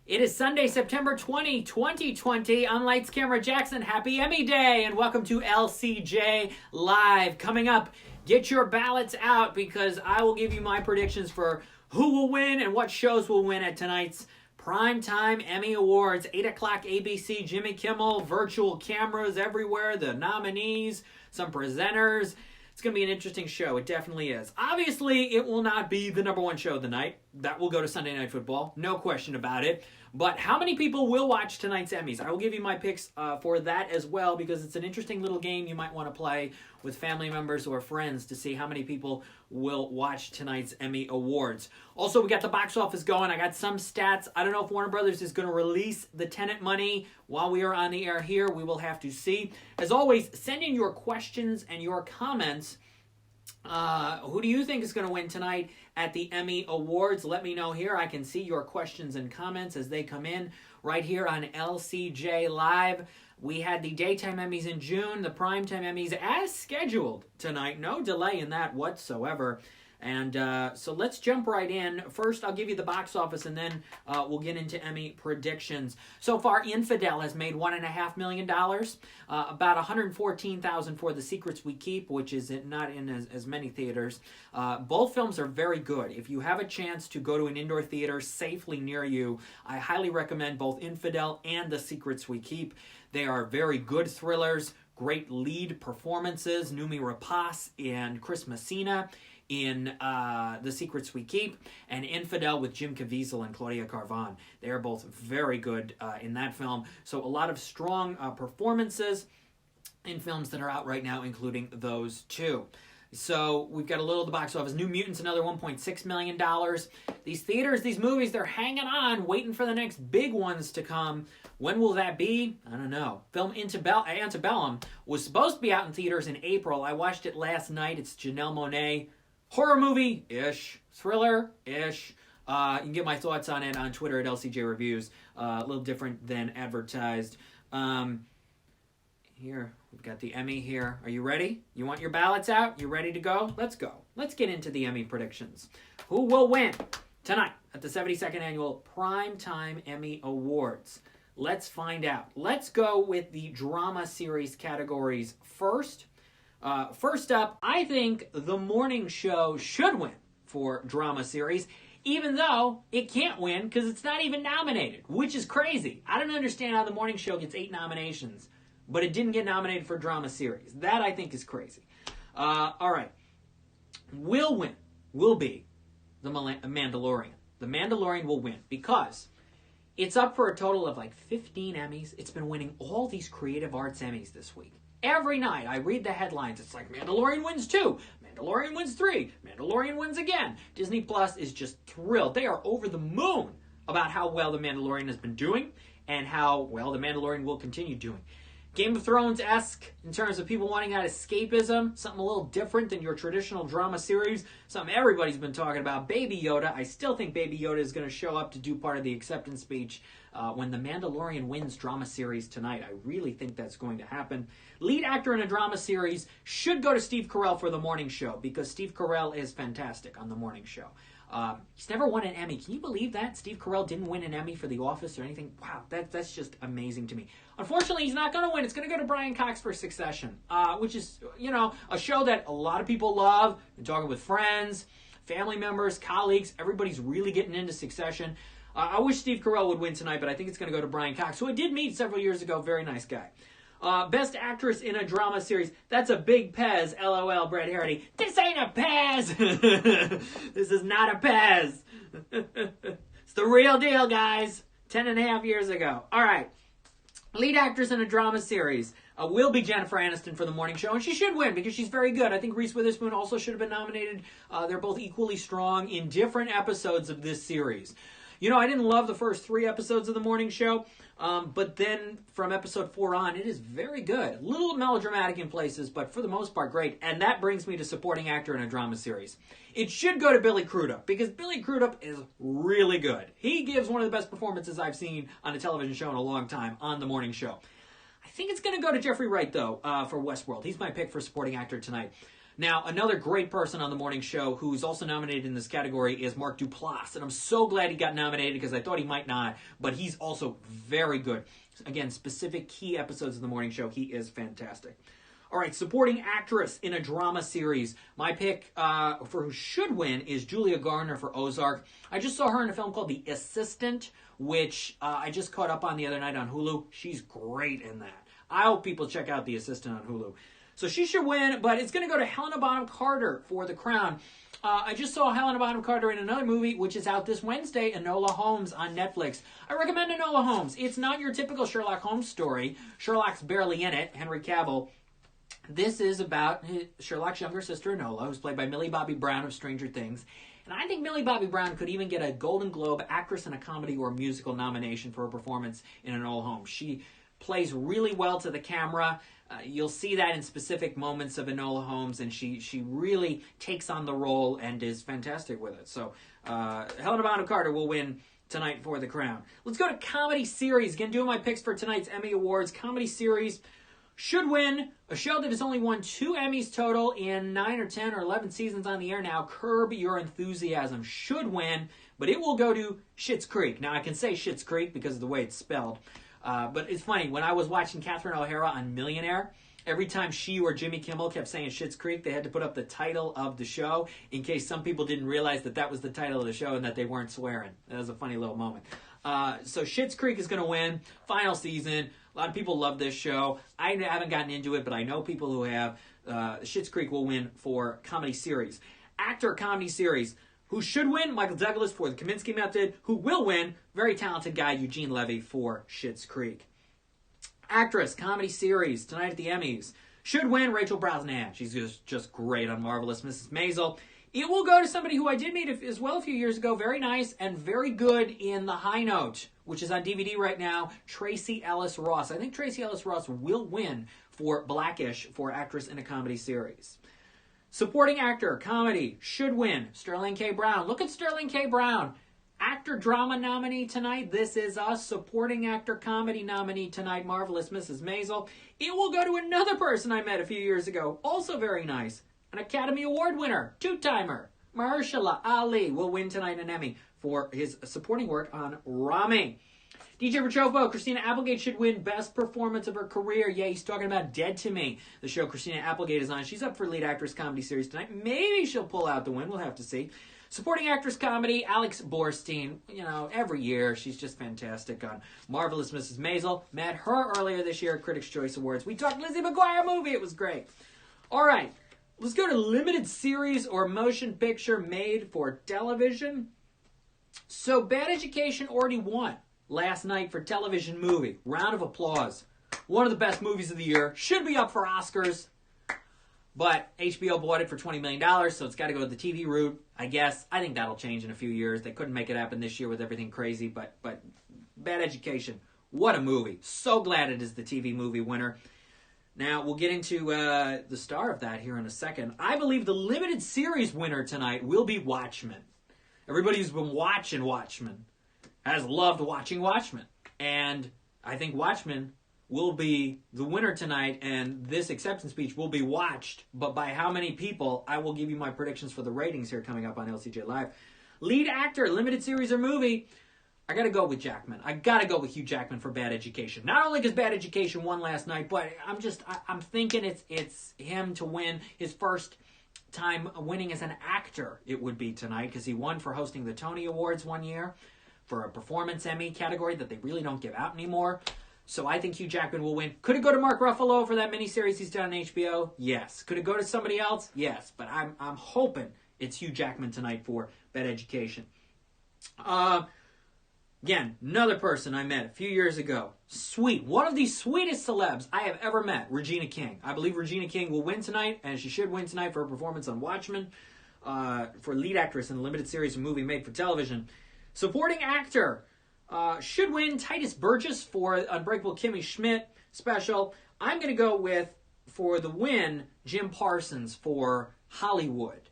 It is Sunday, September 20, 2020. I'm Lights Camera Jackson. Happy Emmy Day and welcome to LCJ Live. Coming up, get your ballots out because I will give you my predictions for who will win and what shows will win at tonight's Primetime Emmy Awards. 8 o'clock ABC, Jimmy Kimmel, virtual cameras everywhere, the nominees, some presenters. It's going to be an interesting show. It definitely is. Obviously, it will not be the number one show of the night. That will go to Sunday Night Football. No question about it. But how many people will watch tonight's Emmys? I will give you my picks for that as well because it's an interesting little game you might want to play with family members or friends to see how many people will watch tonight's Emmy Awards. Also, we got the box office going. I got some stats. I don't know if Warner Brothers is going to release the Tenet money while we are on the air here. We will have to see. As always, send in your questions and your comments. Who do you think is going to win tonight at the Emmy Awards? Let me know here. I can see your questions and comments as they come in right here on LCJ Live. We had the Daytime Emmys in June, the Primetime Emmys as scheduled tonight. No delay in that whatsoever. And so let's jump right in. First, I'll give you the box office, and then we'll get into Emmy predictions. So far, Infidel has made $1.5 million, about $114,000 for The Secrets We Keep, which is not in as many theaters. Both films are very good. If you have a chance to go to an indoor theater safely near you, I highly recommend both Infidel and The Secrets We Keep. They are very good thrillers, great lead performances. Noomi Rapace and Chris Messina in The Secrets We Keep, and Infidel with Jim Caviezel and Claudia Carvan. They are both very good in that film. So a lot of strong performances in films that are out right now, including those two. So we've got a little of the box office. New Mutants, another $1.6 million. These theaters, these movies, they're hanging on, waiting for the next big ones to come. When will that be? I don't know. Film Antebellum was supposed to be out in theaters in April. I watched it last night. It's Janelle Monáe. Horror movie-ish. Thriller-ish. You can get my thoughts on it on Twitter at LCJ Reviews. A little different than advertised. Here, we've got the Emmy here. Are you ready? You want your ballots out? You ready to go? Let's go. Let's get into the Emmy predictions. Who will win tonight at the 72nd Annual Primetime Emmy Awards? Let's find out. Let's go with the drama series categories first. First up, I think the morning show should win for drama series, even though it can't win because it's not even nominated, which is crazy. I don't understand how the morning show gets 8 nominations, but it didn't get nominated for drama series. That I think is crazy. All right. Will win will be The Mandalorian. The Mandalorian will win because it's up for a total of like 15 Emmys. It's been winning all these creative arts Emmys this week. Every night I read the headlines. It's like Mandalorian wins 2, Mandalorian wins 3, Mandalorian wins again. Disney Plus is just thrilled. They are over the moon about how well The Mandalorian has been doing and how well The Mandalorian will continue doing. Game of Thrones-esque in terms of people wanting that escapism, something a little different than your traditional drama series, something everybody's been talking about. Baby Yoda. I still think Baby Yoda is going to show up to do part of the acceptance speech when The Mandalorian wins drama series tonight. I really think that's going to happen. Lead actor in a drama series should go to Steve Carell for The Morning Show because Steve Carell is fantastic on The Morning Show. He's never won an Emmy. Can you believe that? Steve Carell didn't win an Emmy for The Office or anything. Wow, that's just amazing to me. Unfortunately, he's not going to win. It's going to go to Brian Cox for Succession, which is, a show that a lot of people love. Been talking with friends, family members, colleagues. Everybody's really getting into Succession. I wish Steve Carell would win tonight, but I think it's going to go to Brian Cox, who I did meet several years ago. Very nice guy. Best actress in a drama series. That's a big Pez. LOL, Brett Harity. This ain't a Pez. This is not a Pez. It's the real deal, guys. 10.5 years ago. All right. Lead actress in a drama series will be Jennifer Aniston for The Morning Show, and she should win because she's very good. I think Reese Witherspoon also should have been nominated. They're both equally strong in different episodes of this series. I didn't love the first 3 episodes of The Morning Show, but then from episode 4 on, it is very good. A little melodramatic in places, but for the most part, great. And that brings me to supporting actor in a drama series. It should go to Billy Crudup, because Billy Crudup is really good. He gives one of the best performances I've seen on a television show in a long time on The Morning Show. I think it's going to go to Jeffrey Wright, though, for Westworld. He's my pick for supporting actor tonight. Now, another great person on the morning show who's also nominated in this category is Mark Duplass. And I'm so glad he got nominated because I thought he might not. But he's also very good. Again, specific key episodes of the morning show. He is fantastic. All right, supporting actress in a drama series. My pick for who should win is Julia Garner for Ozark. I just saw her in a film called The Assistant, which I just caught up on the other night on Hulu. She's great in that. I hope people check out The Assistant on Hulu. So she should win, but it's going to go to Helena Bonham Carter for The Crown. I just saw Helena Bonham Carter in another movie, which is out this Wednesday, Enola Holmes on Netflix. I recommend Enola Holmes. It's not your typical Sherlock Holmes story. Sherlock's barely in it, Henry Cavill. This is about Sherlock's younger sister, Enola, who's played by Millie Bobby Brown of Stranger Things. And I think Millie Bobby Brown could even get a Golden Globe Actress in a Comedy or Musical nomination for her performance in Enola Holmes. She plays really well to the camera. You'll see that in specific moments of Enola Holmes, and she really takes on the role and is fantastic with it. So Helena Bonham Carter will win tonight for The Crown. Let's go to comedy series. Again, doing my picks for tonight's Emmy Awards. Comedy series should win a show that has only won 2 Emmys total in 9 or 10 or 11 seasons on the air now. Curb Your Enthusiasm should win, but it will go to Schitt's Creek. Now, I can say Schitt's Creek because of the way it's spelled. But it's funny, when I was watching Catherine O'Hara on Millionaire, every time she or Jimmy Kimmel kept saying Schitt's Creek, they had to put up the title of the show in case some people didn't realize that that was the title of the show and that they weren't swearing. That was a funny little moment. So Schitt's Creek is going to win. Final season. A lot of people love this show. I haven't gotten into it, but I know people who have. Schitt's Creek will win for comedy series. Actor comedy series. Who should win? Michael Douglas for The Kominsky Method. Who will win? Very talented guy, Eugene Levy for Schitt's Creek. Actress, comedy series, tonight at the Emmys. Should win, Rachel Brosnahan. She's just great on Marvelous Mrs. Maisel. It will go to somebody who I did meet as well a few years ago. Very nice and very good in The High Note, which is on DVD right now, Tracee Ellis Ross. I think Tracee Ellis Ross will win for Blackish for actress in a comedy series. Supporting actor, comedy, should win, Sterling K. Brown. Look at Sterling K. Brown. Actor drama nominee tonight, This Is Us. Supporting actor comedy nominee tonight, Marvelous Mrs. Maisel. It will go to another person I met a few years ago, also very nice. An Academy Award winner, 2-timer, Mahershala Ali will win tonight an Emmy for his supporting work on Rami. DJ Rachovo, Christina Applegate should win Best Performance of her career. Yeah, he's talking about Dead to Me, the show Christina Applegate is on. She's up for lead actress comedy series tonight. Maybe she'll pull out the win. We'll have to see. Supporting actress comedy, Alex Borstein. You know, every year she's just fantastic on Marvelous Mrs. Maisel. Met her earlier this year at Critics' Choice Awards. We talked Lizzie McGuire movie. It was great. All right, let's go to limited series or motion picture made for television. So Bad Education already won last night for television movie. Round of applause. One of the best movies of the year. Should be up for Oscars. But HBO bought it for $20 million, so it's got to go the TV route, I guess. I think that'll change in a few years. They couldn't make it happen this year with everything crazy, but Bad Education, what a movie. So glad it is the TV movie winner. Now, we'll get into the star of that here in a second. I believe the limited series winner tonight will be Watchmen. Everybody who's been watching Watchmen has loved watching Watchmen. And I think Watchmen will be the winner tonight, and this acceptance speech will be watched. But by how many people, I will give you my predictions for the ratings here coming up on LCJ Live. Lead actor, limited series or movie, I got to go with Jackman. I got to go with Hugh Jackman for Bad Education. Not only because Bad Education won last night, but I'm thinking it's him to win his first time winning as an actor. It would be tonight because he won for hosting the Tony Awards one year for a performance Emmy category that they really don't give out anymore. So I think Hugh Jackman will win. Could it go to Mark Ruffalo for that miniseries he's done on HBO? Yes. Could it go to somebody else? Yes. But I'm hoping it's Hugh Jackman tonight for Bad Education. Again, another person I met a few years ago. Sweet. One of the sweetest celebs I have ever met, Regina King. I believe Regina King will win tonight, and she should win tonight for her performance on Watchmen, for lead actress in a limited series of movie made for television. Supporting actor should win Titus Burgess for Unbreakable Kimmy Schmidt special. I'm going to go with, for the win, Jim Parsons for Hollywood.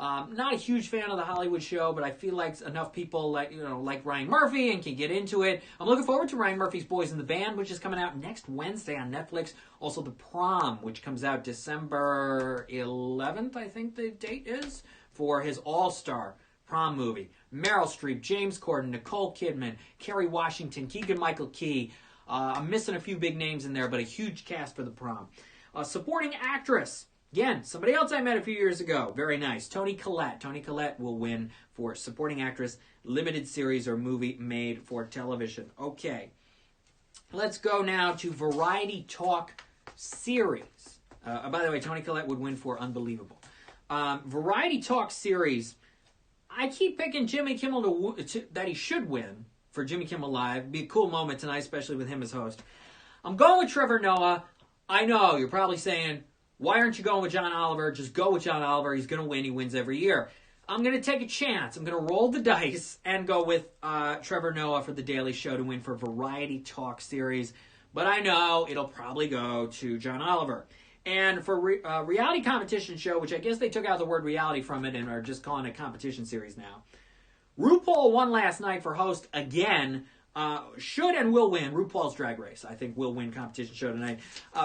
Not a huge fan of the Hollywood show, but I feel like enough people like Ryan Murphy and can get into it. I'm looking forward to Ryan Murphy's Boys in the Band, which is coming out next Wednesday on Netflix. Also, The Prom, which comes out December 11th, I think the date is, for his all-star prom movie. Meryl Streep, James Corden, Nicole Kidman, Kerry Washington, Keegan-Michael Key. I'm missing a few big names in there, but a huge cast for The Prom. Supporting actress. Again, somebody else I met a few years ago. Very nice. Toni Collette. Toni Collette will win for supporting actress, limited series or movie made for television. Okay. Let's go now to Variety Talk series. By the way, Toni Collette would win for Unbelievable. Variety Talk series. I keep picking Jimmy Kimmel that he should win for Jimmy Kimmel Live. It'd be a cool moment tonight, especially with him as host. I'm going with Trevor Noah. I know, you're probably saying, why aren't you going with John Oliver? Just go with John Oliver. He's going to win. He wins every year. I'm going to take a chance. I'm going to roll the dice and go with Trevor Noah for The Daily Show to win for Variety Talk series. But I know it'll probably go to John Oliver. And for reality competition show, which I guess they took out the word reality from it and are just calling it a competition series now. RuPaul won last night for host again. Should and will win RuPaul's Drag Race. I think will win competition show tonight.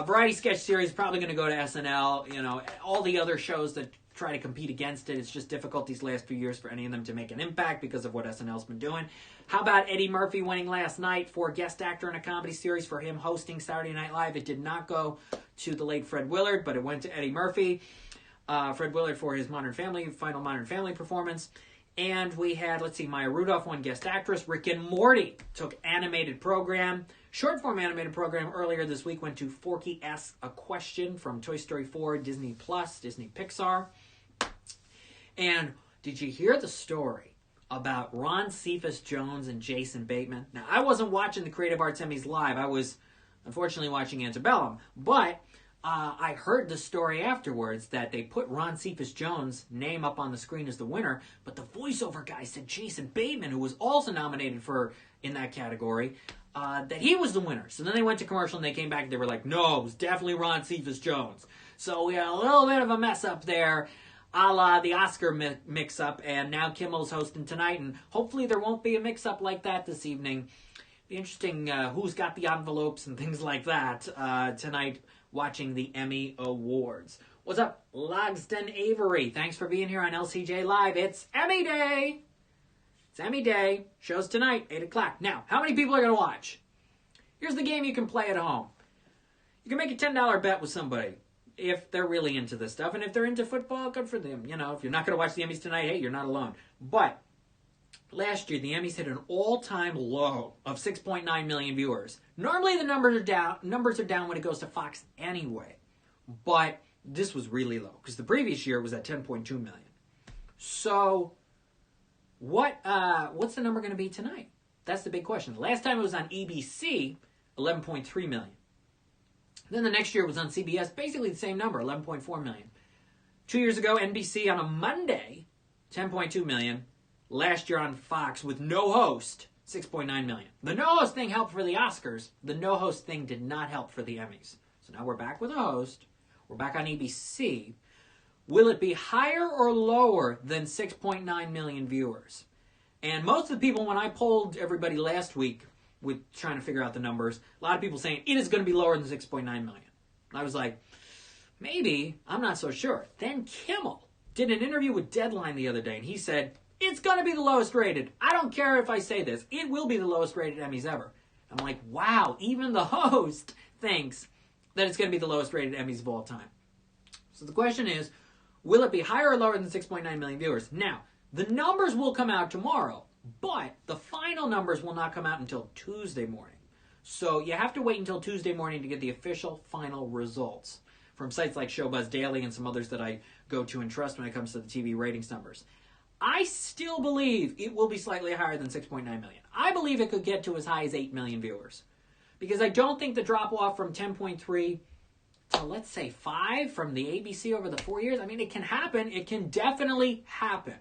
Variety sketch series probably going to go to SNL. You know, all the other shows that try to compete against it. It's just difficult these last few years for any of them to make an impact because of what SNL's been doing. How about Eddie Murphy winning last night for guest actor in a comedy series for him hosting Saturday Night Live? It did not go to the late Fred Willard, but it went to Eddie Murphy. Fred Willard for his final Modern Family performance. And we had, Maya Rudolph won Guest Actress. Rick and Morty took animated program. Short form animated program earlier this week went to Forky Asks a Question from Toy Story 4, Disney Plus, Disney Pixar. And did you hear the story about Ron Cephas Jones and Jason Bateman? Now, I wasn't watching the Creative Arts Emmys live. I was, unfortunately, watching Antebellum. But I heard the story afterwards that they put Ron Cephas Jones' name up on the screen as the winner, but the voiceover guy said Jason Bateman, who was also nominated in that category, that he was the winner. So then they went to commercial and they came back and they were like, no, it was definitely Ron Cephas Jones. So we had a little bit of a mess up there, a la the Oscar mix-up, and now Kimmel's hosting tonight, and hopefully there won't be a mix-up like that this evening. Be interesting who's got the envelopes and things like that tonight watching the Emmy Awards. What's up, Logston Avery? Thanks for being here on LCJ Live. It's Emmy Day! It's Emmy Day. Show's tonight, 8 o'clock. Now, how many people are going to watch? Here's the game you can play at home. You can make a $10 bet with somebody if they're really into this stuff. And if they're into football, good for them. You know, if you're not going to watch the Emmys tonight, hey, you're not alone. But last year, the Emmys hit an all-time low of 6.9 million viewers. Normally, the numbers are down when it goes to Fox anyway. But this was really low because the previous year was at 10.2 million. So, what's the number going to be tonight? That's the big question. The last time it was on ABC, 11.3 million. Then the next year it was on CBS, basically the same number, 11.4 million. 2 years ago, NBC on a Monday, 10.2 million. Last year on Fox with no host, 6.9 million. The no host thing helped for the Oscars. The no host thing did not help for the Emmys. So now we're back with a host. We're back on ABC. Will it be higher or lower than 6.9 million viewers? And most of the people, when I polled everybody last week with trying to figure out the numbers, a lot of people saying it is going to be lower than 6.9 million. And I was like, maybe, I'm not so sure. Then Kimmel did an interview with Deadline the other day, and he said, it's going to be the lowest rated. I don't care if I say this. It will be the lowest rated Emmys ever. I'm like, wow, even the host thinks that it's going to be the lowest rated Emmys of all time. So the question is, will it be higher or lower than 6.9 million viewers? Now, the numbers will come out tomorrow, but the final numbers will not come out until Tuesday morning. So you have to wait until Tuesday morning to get the official final results from sites like Showbuzz Daily and some others that I go to and trust when it comes to the TV ratings numbers. I still believe it will be slightly higher than 6.9 million. I believe it could get to as high as 8 million viewers. Because I don't think the drop-off from 10.3 to, let's say, 5 from the ABC over the 4 years, I mean, it can happen. It can definitely happen.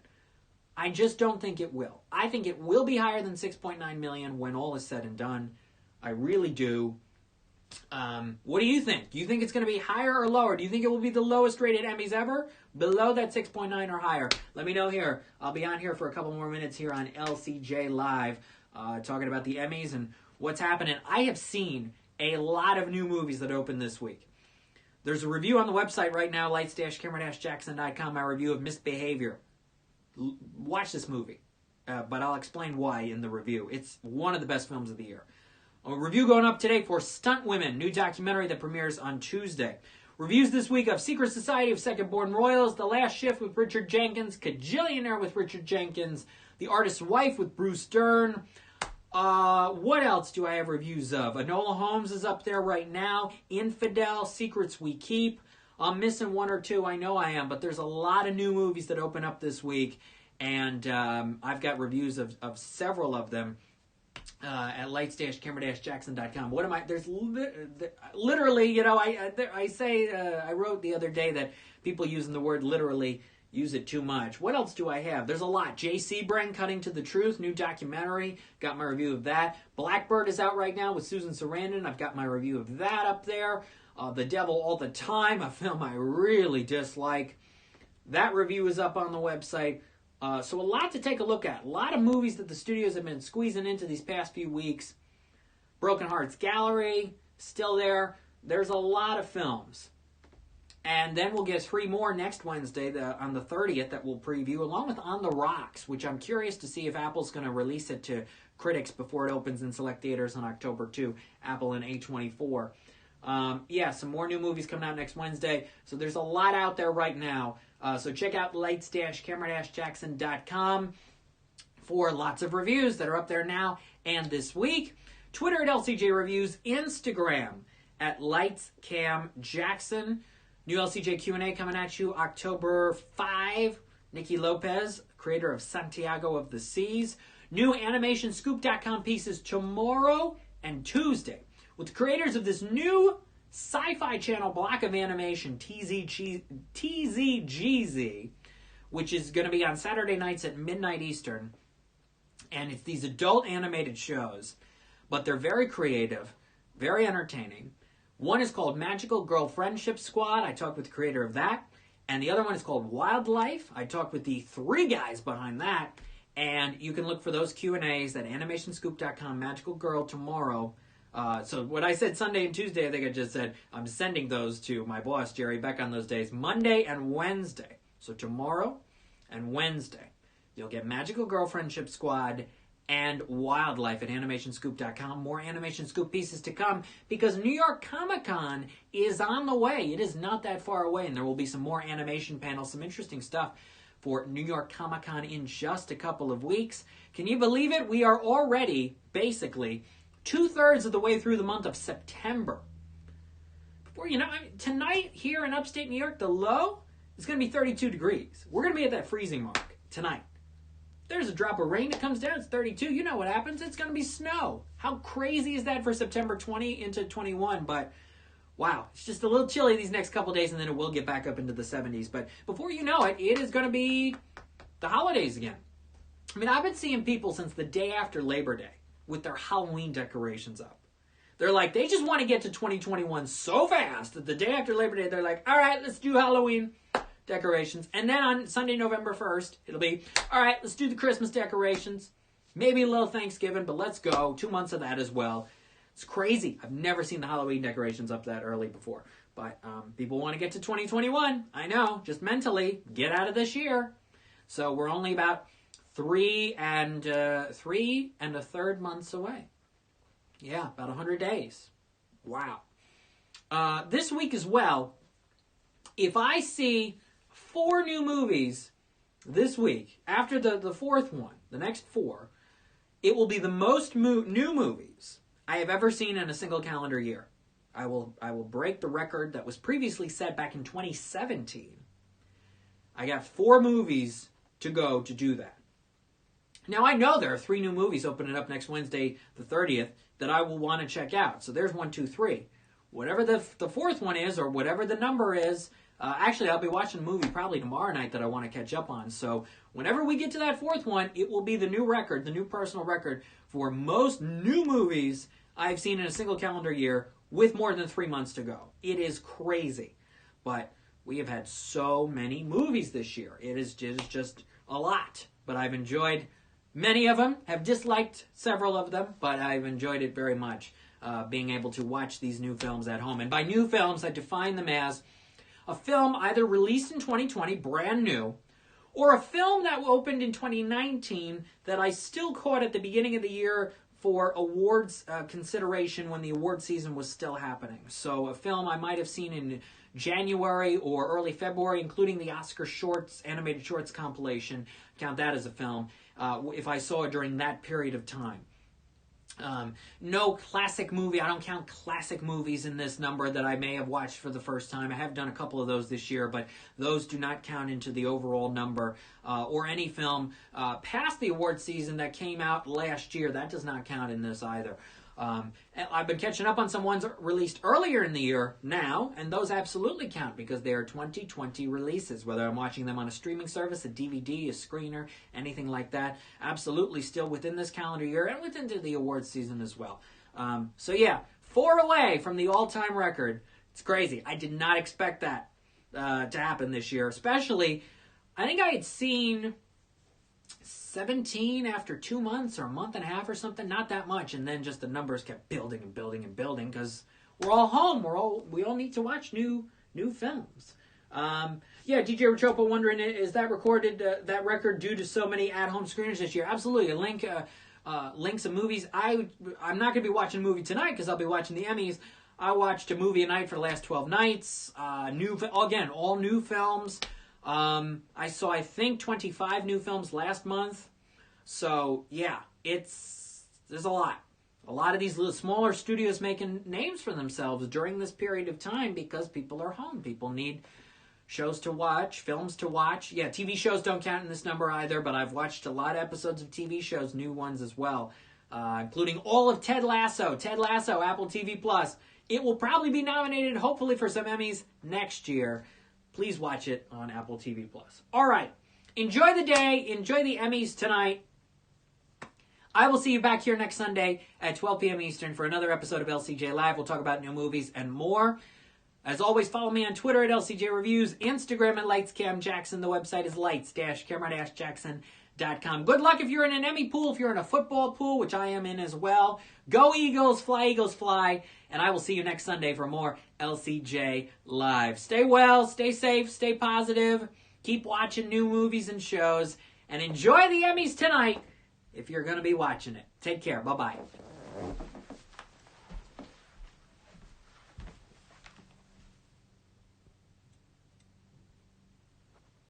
I just don't think it will. I think it will be higher than 6.9 million when all is said and done. I really do. What do you think? Do you think it's going to be higher or lower? Do you think it will be the lowest rated Emmys ever? Below that 6.9 or higher? Let me know here. I'll be on here for a couple more minutes here on LCJ Live, talking about the Emmys and what's happening. I have seen a lot of new movies that opened this week. There's a review on the website right now, lights-camera-jackson.com, my review of Misbehavior. Watch this movie, but I'll explain why in the review. It's one of the best films of the year. A review going up today for Stunt Women, new documentary that premieres on Tuesday. Reviews this week of Secret Society of Second-Born Royals, The Last Shift with Richard Jenkins, Kajillionaire with Richard Jenkins, The Artist's Wife with Bruce Dern. What else do I have reviews of? Enola Holmes is up there right now. Infidel, Secrets We Keep. I'm missing one or two, I know I am, but there's a lot of new movies that open up this week, and I've got reviews of several of them. At lights-camera-jackson.com. What am I? There's literally, you know, I wrote the other day that people using the word literally use it too much. What else do I have? There's a lot. Jay Sebring, Cutting to the Truth, new documentary. Got my review of that. Blackbird is out right now with Susan Sarandon. I've got my review of that up there. The Devil All the Time, a film I really dislike. That review is up on the website. So a lot to take a look at. A lot of movies that the studios have been squeezing into these past few weeks. Broken Hearts Gallery, still there. There's a lot of films. And then we'll get 3 more next Wednesday on the 30th that we'll preview, along with On the Rocks, which I'm curious to see if Apple's going to release it to critics before it opens in select theaters on October 2, Apple and A24. Some more new movies coming out next Wednesday. So there's a lot out there right now. So check out lights-camera-jackson.com for lots of reviews that are up there now and this week. Twitter at LCJ Reviews. Instagram at LightsCamJackson. New LCJ Q&A coming at you October 5. Nikki Lopez, creator of Santiago of the Seas. New AnimationScoop.com pieces tomorrow and Tuesday with the creators of this new sci-fi channel block of animation, TZGZ, which is going to be on Saturday nights at midnight Eastern. And it's these adult animated shows, but they're very creative, very entertaining. One is called Magical Girl Friendship Squad. I talked with the creator of that. And the other one is called Wildlife. I talked with the 3 guys behind that. And you can look for those Q&As at animationscoop.com, Magical Girl, tomorrow. So what I said Sunday and Tuesday, I think I just said I'm sending those to my boss, Jerry Beck, on those days, Monday and Wednesday. So tomorrow and Wednesday, you'll get Magical Girl Friendship Squad and Wildlife at animationscoop.com. More Animation Scoop pieces to come because New York Comic Con is on the way. It is not that far away, and there will be some more animation panels, some interesting stuff for New York Comic Con in just a couple of weeks. Can you believe it? We are already, basically, 2/3 of the way through the month of September. Before you know, tonight here in upstate New York, the low is going to be 32 degrees. We're going to be at that freezing mark tonight. There's a drop of rain that comes down, it's 32. You know what happens? It's going to be snow. How crazy is that for September 20 into 21? But wow, it's just a little chilly these next couple days, and then it will get back up into the 70s. But before you know it, it is going to be the holidays again. I mean, I've been seeing people since the day after Labor Day with their Halloween decorations up. They're like, they just want to get to 2021 so fast that the day after Labor Day, they're like, all right, let's do Halloween decorations. And then on Sunday, November 1st, it'll be, all right, let's do the Christmas decorations. Maybe a little Thanksgiving, but let's go. 2 months of that as well. It's crazy. I've never seen the Halloween decorations up that early before. But people want to get to 2021. I know, just mentally, get out of this year. So we're only about 3 3.33 months away. Yeah, about 100 days. Wow. This week as well, if I see 4 new movies this week, after the 4th one, the next 4, it will be the most new movies I have ever seen in a single calendar year. I will break the record that was previously set back in 2017. I got 4 movies to go to do that. Now, I know there are 3 new movies opening up next Wednesday, the 30th, that I will want to check out. So there's 1, 2, 3. Whatever the 4th one is, or whatever the number is, actually, I'll be watching a movie probably tomorrow night that I want to catch up on. So whenever we get to that 4th one, it will be the new record, the new personal record for most new movies I've seen in a single calendar year with more than 3 months to go. It is crazy. But we have had so many movies this year. It is just a lot. But I've enjoyed many of them, have disliked several of them, but I've enjoyed it very much, being able to watch these new films at home. And by new films, I define them as a film either released in 2020, brand new, or a film that opened in 2019 that I still caught at the beginning of the year for awards consideration when the award season was still happening. So a film I might have seen in January or early February, including the Oscar shorts, animated shorts compilation. Count that as a film if I saw it during that period of time. No classic movie. I don't count classic movies in this number that I may have watched for the first time. I have done a couple of those this year, but those do not count into the overall number. Or any film past the award season that came out last year. That does not count in this either. I've been catching up on some ones released earlier in the year now, and those absolutely count because they are 2020 releases, whether I'm watching them on a streaming service, a DVD, a screener, anything like that. Absolutely still within this calendar year and within the awards season as well. So yeah, 4 away from the all-time record. It's crazy. I did not expect that to happen this year, especially, I think I had seen 17 after 2 months or a month and a half or something, not that much, and then just the numbers kept building and building and building because we're all home. We all need to watch new films. Yeah, DJ Rachopa wondering, is that recorded that record due to so many at-home screeners this year? Absolutely. Links of movies. I'm not going to be watching a movie tonight because I'll be watching the Emmys. I watched a movie a night for the last 12 nights. All new films. I saw, I think, 25 new films last month. So, yeah, there's a lot. A lot of these little smaller studios making names for themselves during this period of time because people are home. People need shows to watch, films to watch. Yeah, TV shows don't count in this number either, but I've watched a lot of episodes of TV shows, new ones as well, including all of Ted Lasso. Ted Lasso, Apple TV+. It will probably be nominated, hopefully, for some Emmys next year. Please watch it on Apple TV+. All right. Enjoy the day. Enjoy the Emmys tonight. I will see you back here next Sunday at 12 p.m. Eastern for another episode of LCJ Live. We'll talk about new movies and more. As always, follow me on Twitter at LCJ Reviews, Instagram at LightsCamJackson. The website is lights-camera-jackson.com. Good luck if you're in an Emmy pool, if you're in a football pool, which I am in as well. Go Eagles, fly. And I will see you next Sunday for more LCJ Live. Stay well, stay safe, stay positive. Keep watching new movies and shows. And enjoy the Emmys tonight if you're going to be watching it. Take care. Bye-bye.